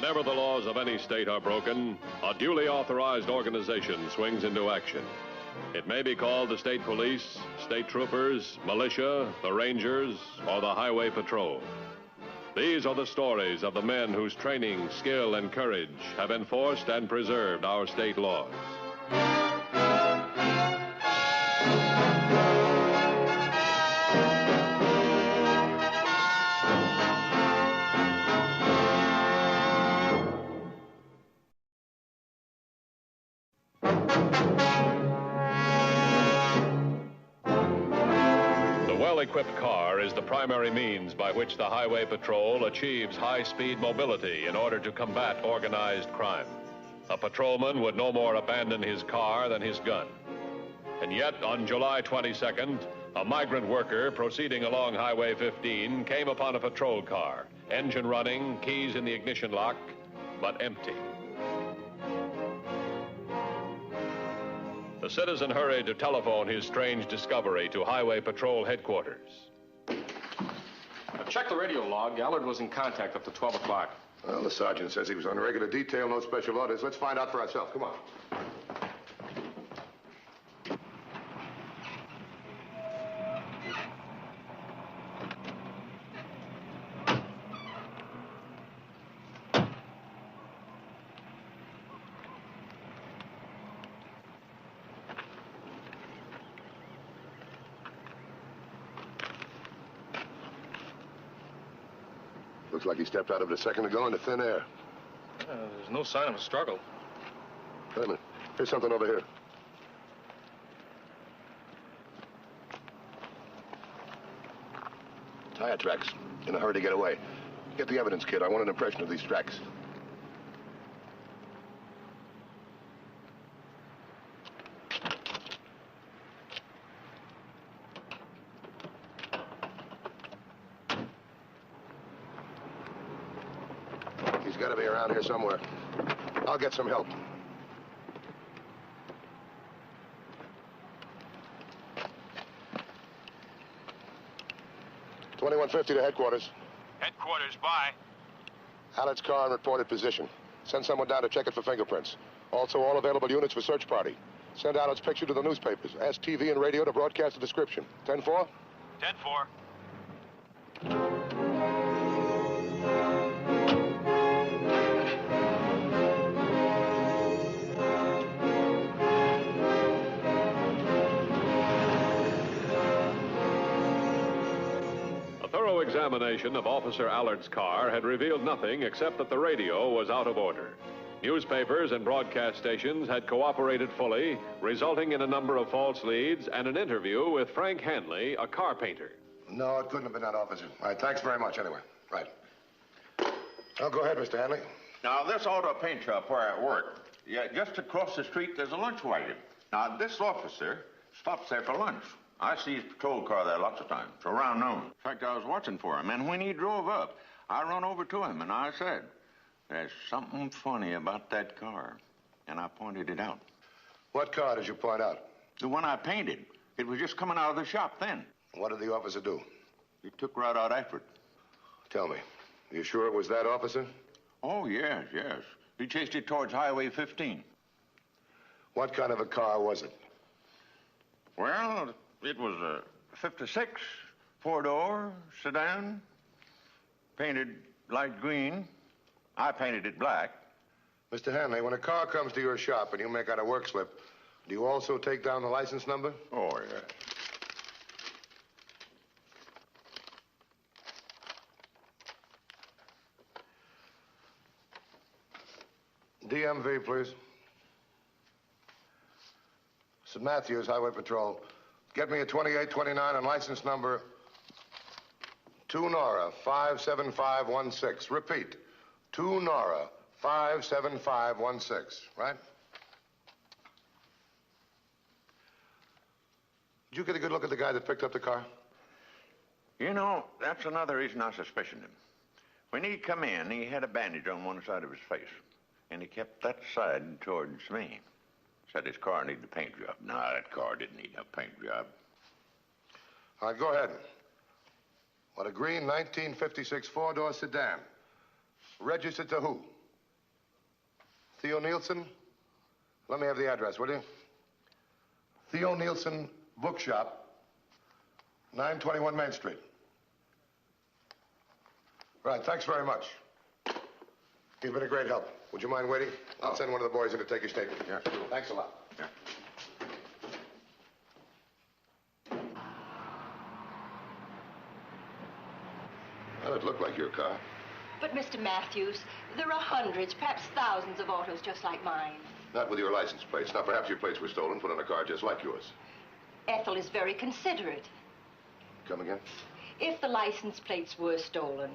Whenever the laws of any state are broken, a duly authorized organization swings into action. It may be called the state police, state troopers, militia, the rangers, or the highway patrol. These are the stories of the men whose training, skill, and courage have enforced and preserved our state laws. A well-equipped car is the primary means by which the highway patrol achieves high-speed mobility in order to combat organized crime. A patrolman would no more abandon his car than his gun. And yet, on July 22nd, a migrant worker proceeding along Highway 15 came upon a patrol car, engine running, keys in the ignition lock, but empty. The citizen hurried to telephone his strange discovery to Highway Patrol headquarters. Check the radio log. Allard was in contact up to 12 o'clock. Well, the sergeant says he was on regular detail, no special orders. Let's find out for ourselves. Come on. Looks like he stepped out of it a second ago into thin air. There's no sign of a struggle. Wait a minute. Here's something over here. Tire tracks. In a hurry to get away. Get the evidence, kid. I want an impression of these tracks. He's got to be around here somewhere. I'll get some help. $21.50 to headquarters. Headquarters, bye. Allard's car in reported position. Send someone down to check it for fingerprints. Also, all available units for search party. Send Allard's picture to the newspapers. Ask TV and radio to broadcast a description. 10-4? 10-4. Examination of Officer Allard's car had revealed nothing except that the radio was out of order. Newspapers and broadcast stations had cooperated fully, resulting in a number of false leads and an interview with Frank Hanley, a car painter. No, it couldn't have been that, officer. All right, thanks very much anyway. Right. Now, go ahead, Mr. Hanley. Now, this auto paint shop where I work, yeah, just across the street, there's a lunch wagon. Now, this officer stops there for lunch. I see his patrol car there lots of times, around noon. In fact, I was watching for him, and when he drove up, I run over to him, and I said, "There's something funny about that car." And I pointed it out. What car did you point out? The one I painted. It was just coming out of the shop then. What did the officer do? He took right out after it. Tell me, you sure it was that officer? Oh, yes, yes. He chased it towards Highway 15. What kind of a car was it? Well, it was a 56, four-door sedan, painted light green. I painted it black. Mr. Hanley, when a car comes to your shop and you make out a work slip, do you also take down the license number? Oh, yeah. DMV, please. St. Matthews, Highway Patrol. Get me a 2829 and license number 2 Nora 57516. Repeat, 2 Nora 57516, right? Did you get a good look at the guy that picked up the car? You know, that's another reason I suspicioned him. When he come in, he had a bandage on one side of his face, and he kept that side towards me. Said his car needed a paint job. No, that car didn't need no paint job. All right, go ahead. What, a green 1956 four-door sedan. Registered to who? Theo Nielsen? Let me have the address, will you? Theo Nielsen Bookshop, 921 Main Street. Right, thanks very much. You've been a great help. Would you mind waiting? I'll send one of the boys in to take your statement. Yeah, sure. Thanks a lot. Yeah. Well, it looked like your car. But, Mr. Matthews, there are hundreds, perhaps thousands of autos just like mine. Not with your license plates. Now, perhaps your plates were stolen, put on a car just like yours. Ethel is very considerate. Come again? If the license plates were stolen,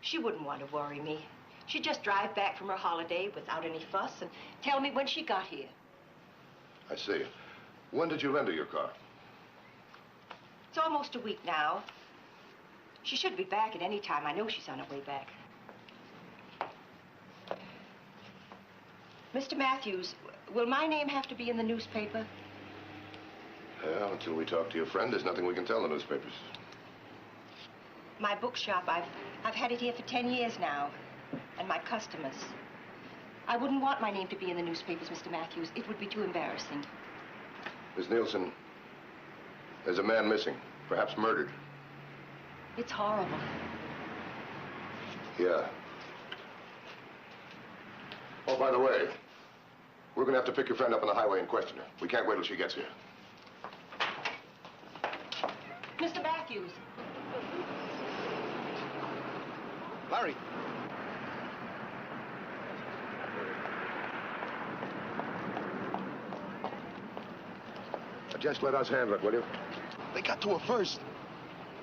she wouldn't want to worry me. She'd just drive back from her holiday without any fuss and tell me when she got here. I see. When did you lend her your car? It's almost a week now. She should be back at any time. I know she's on her way back. Mr. Matthews, will my name have to be in the newspaper? Well, until we talk to your friend, there's nothing we can tell the newspapers. My bookshop, I've had it here for 10 years now. And my customers. I wouldn't want my name to be in the newspapers, Mr. Matthews. It would be too embarrassing. Miss Nielsen, there's a man missing, perhaps murdered. It's horrible. Yeah. Oh, by the way, we're going to have to pick your friend up on the highway and question her. We can't wait till she gets here. Mr. Matthews. Larry. Just let us handle it, will you? They got to her first.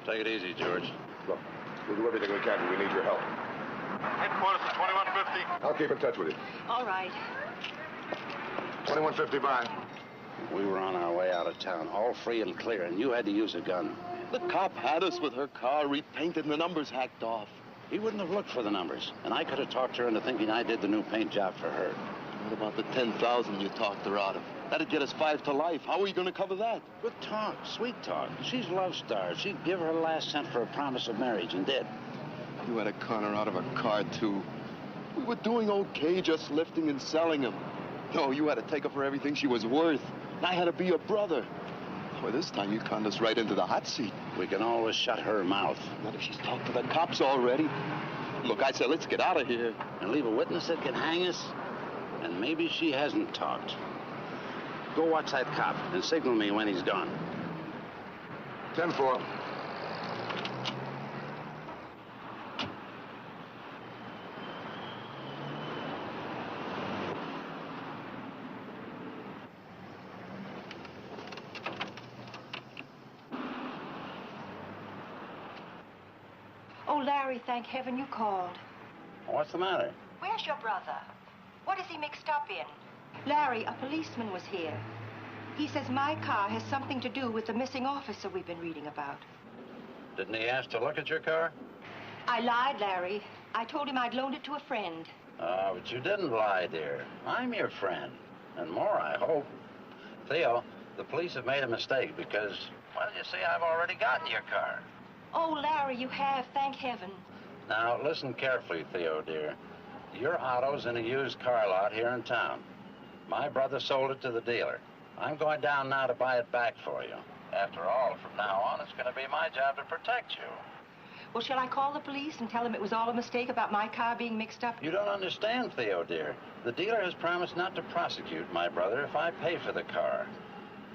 Take it easy, George. Look, we'll do everything we can, but we need your help. Headquarters at 2150. I'll keep in touch with you. All right. 2150, bye. We were on our way out of town, all free and clear, and you had to use a gun. The cop had us with her car repainted and the numbers hacked off. He wouldn't have looked for the numbers, and I could have talked her into thinking I did the new paint job for her. What about the 10,000 you talked her out of? That'd get us 5 to life. How are you going to cover that? Good talk, sweet talk. She's love starved. She'd give her last cent for a promise of marriage, and did. You had to con her out of a car, too. We were doing okay just lifting and selling them. No, you had to take her for everything she was worth. And I had to be your brother. Well, this time you conned us right into the hot seat. We can always shut her mouth. Not if she's talked to the cops already. Look, I said, let's get out of here. And leave a witness that can hang us? And maybe she hasn't talked. Go watch that cop and signal me when he's gone. 10-4. Oh, Larry, thank heaven you called. What's the matter? Where's your brother? What is he mixed up in? Larry, a policeman was here. He says my car has something to do with the missing officer we've been reading about. Didn't he ask to look at your car? I lied, Larry. I told him I'd loaned it to a friend. But you didn't lie, dear. I'm your friend. And more, I hope. Theo, the police have made a mistake because, well, you see, I've already gotten your car. Oh, Larry, you have, thank heaven. Now, listen carefully, Theo, dear. Your auto's in a used car lot here in town. My brother sold it to the dealer. I'm going down now to buy it back for you. After all, from now on, it's going to be my job to protect you. Well, shall I call the police and tell them it was all a mistake about my car being mixed up? You don't understand, Theo, dear. The dealer has promised not to prosecute my brother if I pay for the car.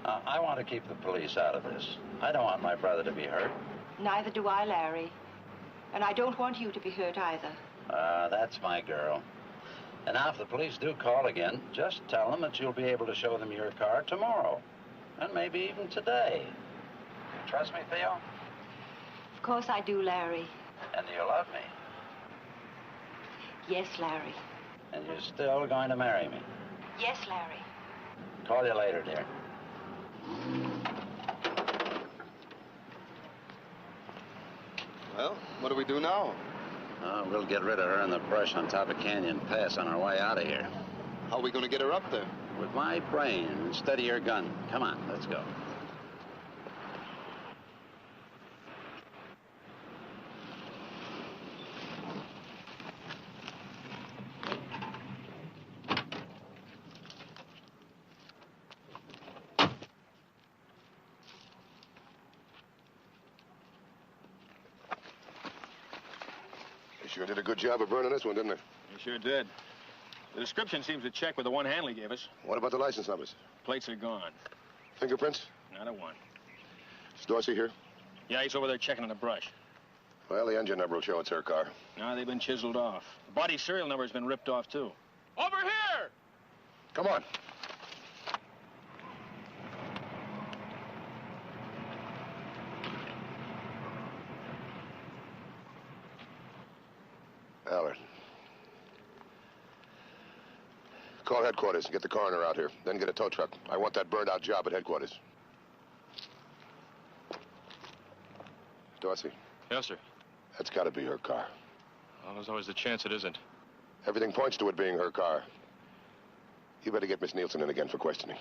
I want to keep the police out of this. I don't want my brother to be hurt. Neither do I, Larry. And I don't want you to be hurt either. That's my girl. And now if the police do call again, just tell them that you'll be able to show them your car tomorrow. And maybe even today. You trust me, Theo? Of course I do, Larry. And you love me. Yes, Larry. And you're still going to marry me. Yes, Larry. Call you later, dear. Well, what do we do now? We'll get rid of her in the brush on top of Canyon Pass on our way out of here. How are we going to get her up there? With my brain instead of your gun. Come on, let's go. They sure did a good job of burning this one, didn't they? You sure did. The description seems to check with the one Hanley gave us. What about the license numbers? Plates are gone. Fingerprints? Not a one. Is Dorsey here? Yeah, he's over there checking in the brush. Well, the engine number will show it's her car. No, they've been chiseled off. The body serial number has been ripped off, too. Over here! Come on. Allard. Call headquarters and get the coroner out here. Then get a tow truck. I want that burned-out job at headquarters. Dorsey. Yes, sir. That's got to be her car. Well, there's always the chance it isn't. Everything points to it being her car. You better get Miss Nielsen in again for questioning.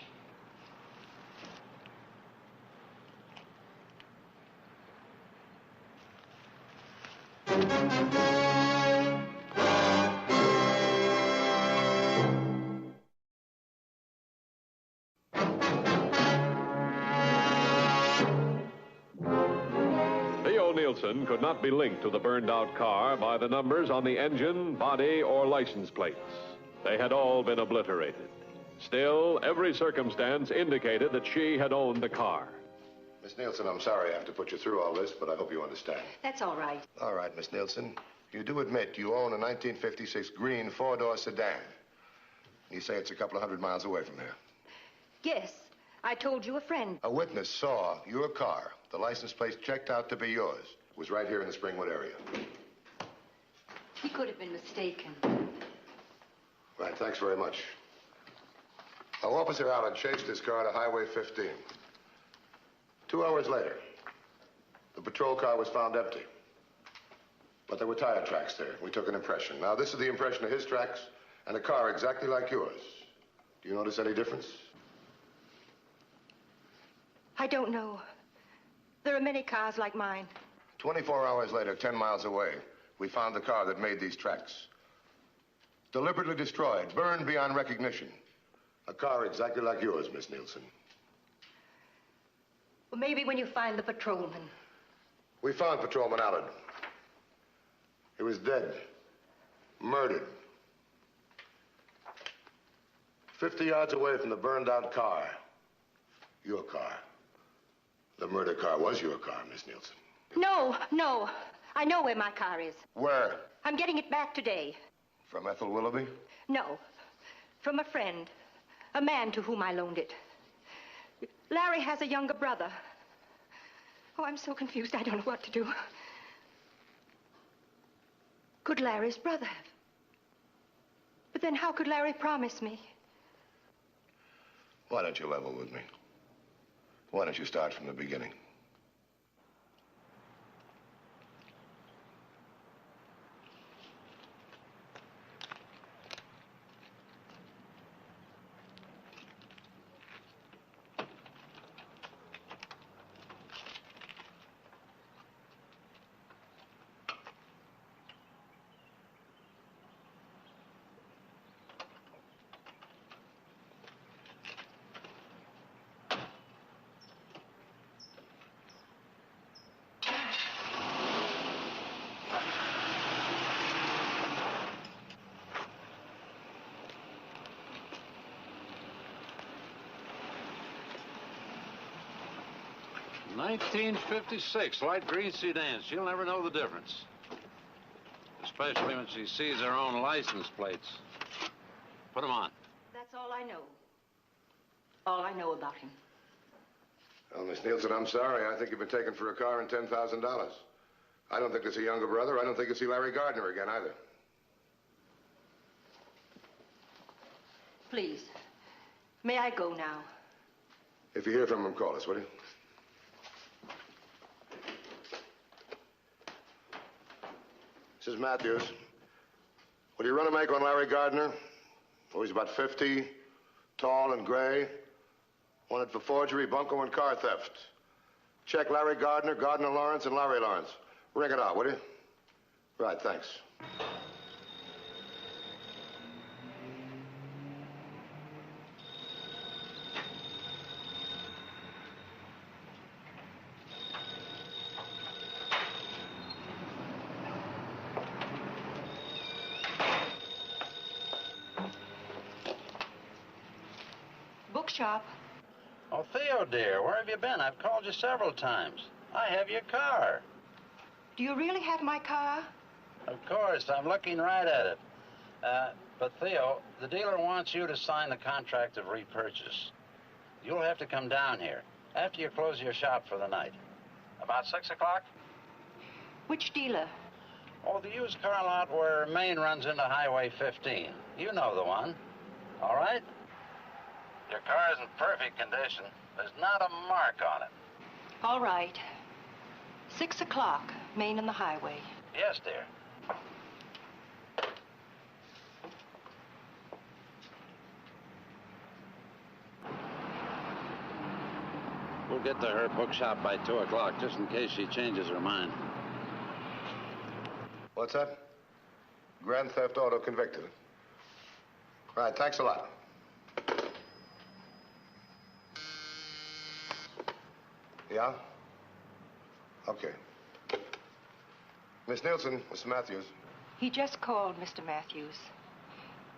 Nielsen could not be linked to the burned-out car by the numbers on the engine, body, or license plates. They had all been obliterated. Still, every circumstance indicated that she had owned the car. Miss Nielsen, I'm sorry I have to put you through all this, but I hope you understand. That's all right. All right, Miss Nielsen. You do admit you own a 1956 green four-door sedan. You say it's a couple of 100 miles away from here. Yes, I told you a friend. A witness saw your car. The license plate checked out to be yours. It was right here in the Springwood area. He could have been mistaken. Right, thanks very much. Now, Officer Allen chased his car to Highway 15. 2 hours later, the patrol car was found empty. But there were tire tracks there. We took an impression. Now, this is the impression of his tracks and a car exactly like yours. Do you notice any difference? I don't know. There are many cars like mine. 24 hours later, 10 miles away, we found the car that made these tracks. Deliberately destroyed, burned beyond recognition. A car exactly like yours, Miss Nielsen. Well, maybe when you find the patrolman. We found Patrolman Allard. He was dead. Murdered. 50 yards away from the burned-out car. Your car. The murder car was your car, Miss Nielsen. No, no. I know where my car is. Where? I'm getting it back today. From Ethel Willoughby? No. From a friend. A man to whom I loaned it. Larry has a younger brother. Oh, I'm so confused. I don't know what to do. Could Larry's brother have? But then how could Larry promise me? Why don't you level with me? Why don't you start from the beginning? $19.56, light green sedan. She'll never know the difference. Especially when she sees her own license plates. Put them on. That's all I know. All I know about him. Well, Miss Nielsen, I'm sorry. I think you've been taken for a car and $10,000. I don't think it's a younger brother. I don't think it's Larry Gardner again, either. Please, may I go now? If you hear from him, call us, will you? This is Matthews. Will you run a make on Larry Gardner? Oh, he's about 50, tall and gray. Wanted for forgery, bunco, and car theft. Check Larry Gardner, Gardner Lawrence, and Larry Lawrence. Ring it out, will you? Right, thanks. shop. Oh, Theo, dear, where have you been? I've called you several times. I have your car. Do you really have my car? Of course, I'm looking right at it. But Theo, the dealer wants you to sign the contract of repurchase. You'll have to come down here after you close your shop for the night. About 6 o'clock? Which dealer? Oh, the used car lot where Maine runs into Highway 15. You know the one. All right? Your car is in perfect condition. There's not a mark on it. All right. 6 o'clock, Main and the highway. Yes, dear. We'll get to her bookshop by 2 o'clock, just in case she changes her mind. What's that? Grand theft auto convicted. Right, thanks a lot. Yeah? Okay. Miss Nielsen, Mr. Matthews. He just called, Mr. Matthews.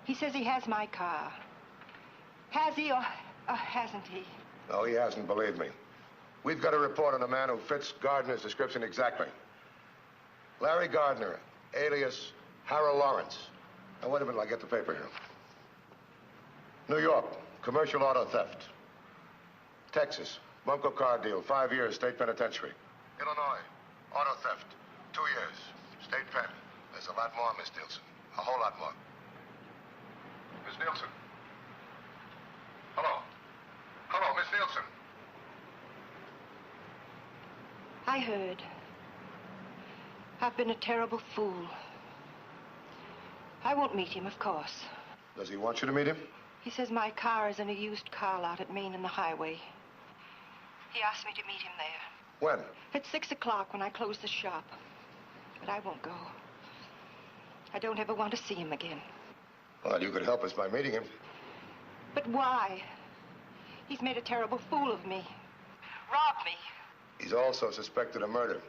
He says he has my car. Has he or hasn't he? No, he hasn't, believe me. We've got a report on a man who fits Gardner's description exactly. Larry Gardner, alias Harold Lawrence. Now, wait a minute, I'll get the paper here. New York, commercial auto theft. Texas, bunco car deal, 5 years, state penitentiary. Illinois, auto theft, 2 years, state pen. There's a lot more, Miss Nielsen. A whole lot more. Miss Nielsen. Hello. Hello, Miss Nielsen. I heard. I've been a terrible fool. I won't meet him, of course. Does he want you to meet him? He says my car is in a used car lot at Main and the highway. He asked me to meet him there. When? At 6 o'clock when I close the shop. But I won't go. I don't ever want to see him again. Well, you could help us by meeting him. But why? He's made a terrible fool of me. Robbed me. He's also suspected of murder.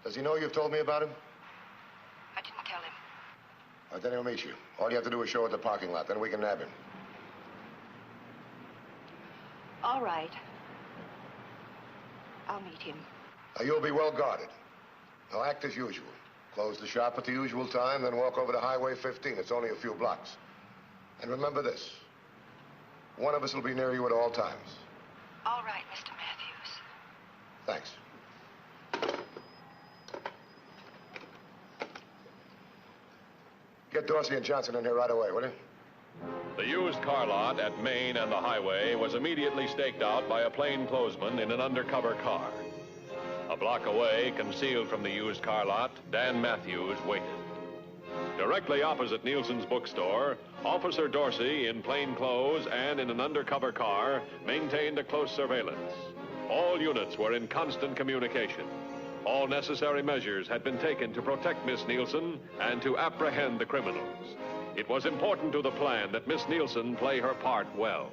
Does he know you've told me about him? I didn't tell him. All right, then he'll meet you. All you have to do is show at the parking lot. Then we can nab him. All right. I'll meet him. Now, you'll be well guarded. Now, act as usual. Close the shop at the usual time, then walk over to Highway 15. It's only a few blocks. And remember this. One of us will be near you at all times. All right, Mr. Matthews. Thanks. Get Dorsey and Johnson in here right away, will you? The used car lot at Main and the highway was immediately staked out by a plainclothesman in an undercover car. A block away, concealed from the used car lot, Dan Matthews waited. Directly opposite Nielsen's bookstore, Officer Dorsey, in plain clothes and in an undercover car, maintained a close surveillance. All units were in constant communication. All necessary measures had been taken to protect Miss Nielsen and to apprehend the criminals. It was important to the plan that Miss Nielsen play her part well.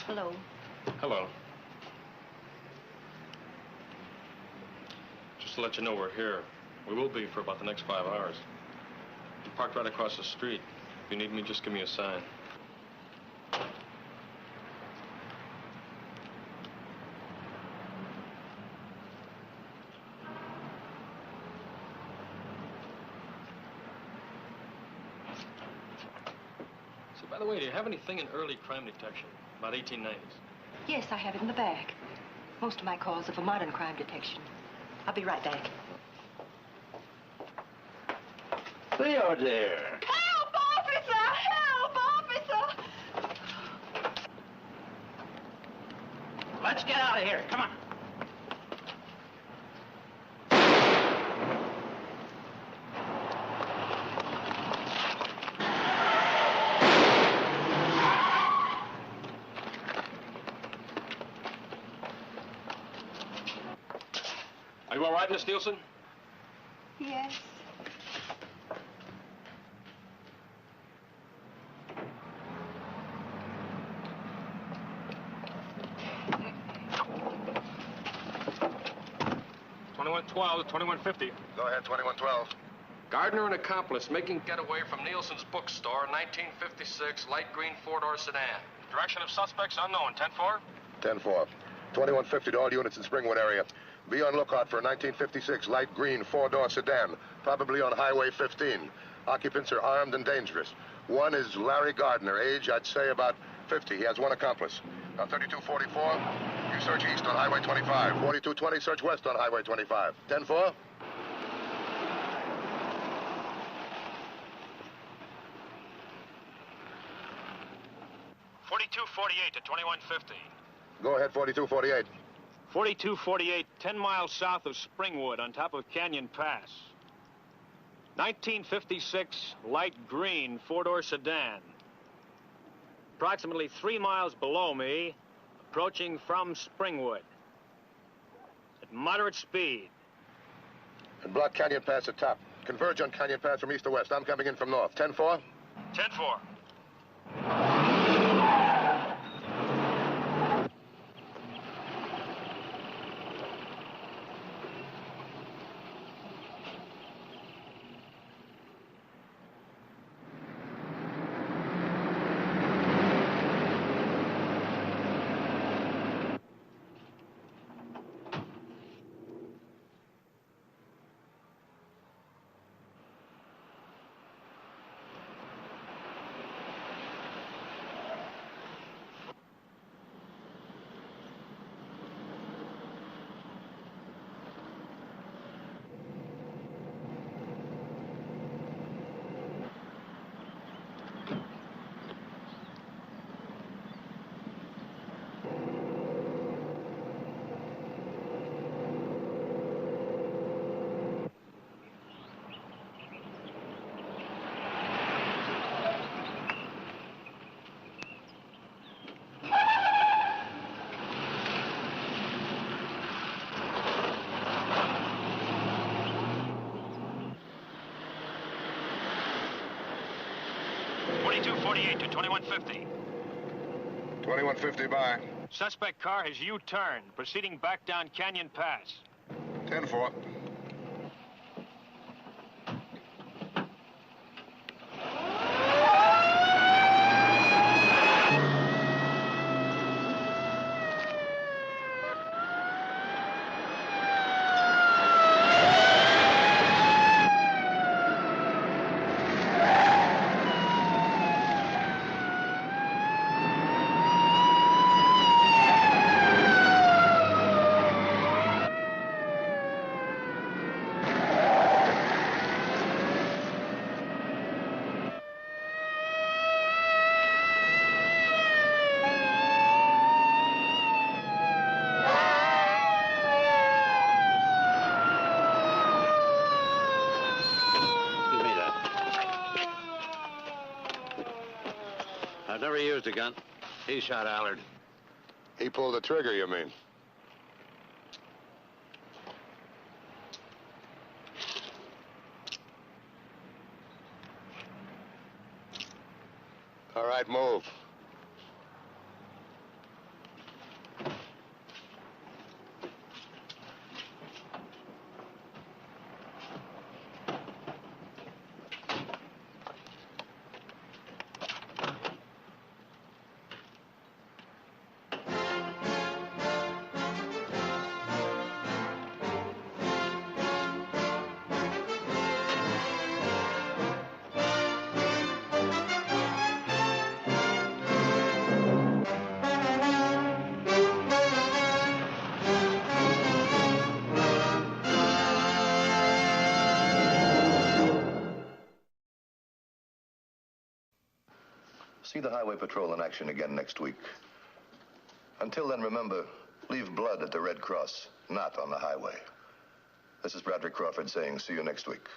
Hello. Hello. Just to let you know we're here. We will be for about the next 5 hours. I'm parked right across the street. If you need me, just give me a sign. So, by the way, do you have anything in early crime detection? About 1890s? Yes, I have it in the bag. Most of my calls are for modern crime detection. I'll be right back. Theo, dear. Help, officer! Help, officer! Let's get out of here. Come on. you all right, Miss Nielsen? Yes. $21.12 to $21.50. Go ahead, 2112. Gardner and accomplice making getaway from Nielsen's bookstore, 1956, light green four-door sedan. Direction of suspects unknown. 10-4? 10-4. 2150 to all units in Springwood area. Be on lookout for a 1956 light green four-door sedan, probably on Highway 15. Occupants are armed and dangerous. One is Larry Gardner, age, I'd say, about 50. He has one accomplice. Now, 3244, you search east on Highway 25. 4220, search west on Highway 25. 10-4? to 2150. Go ahead, 4248. 4248, 10 miles south of Springwood, on top of Canyon Pass. 1956, light green, four-door sedan. Approximately 3 miles below me, approaching from Springwood. At moderate speed. And block Canyon Pass at top. Converge on Canyon Pass from east to west. I'm coming in from north. 10-4? 10-4. To 2150. 2150 by. Suspect car has U-turned, proceeding back down Canyon Pass. 10-4. I've never used a gun. He shot Allard. He pulled the trigger, you mean? All right, move. See the Highway Patrol in action again next week. Until then, remember, leave blood at the Red Cross, not on the highway. This is Bradley Crawford saying see you next week.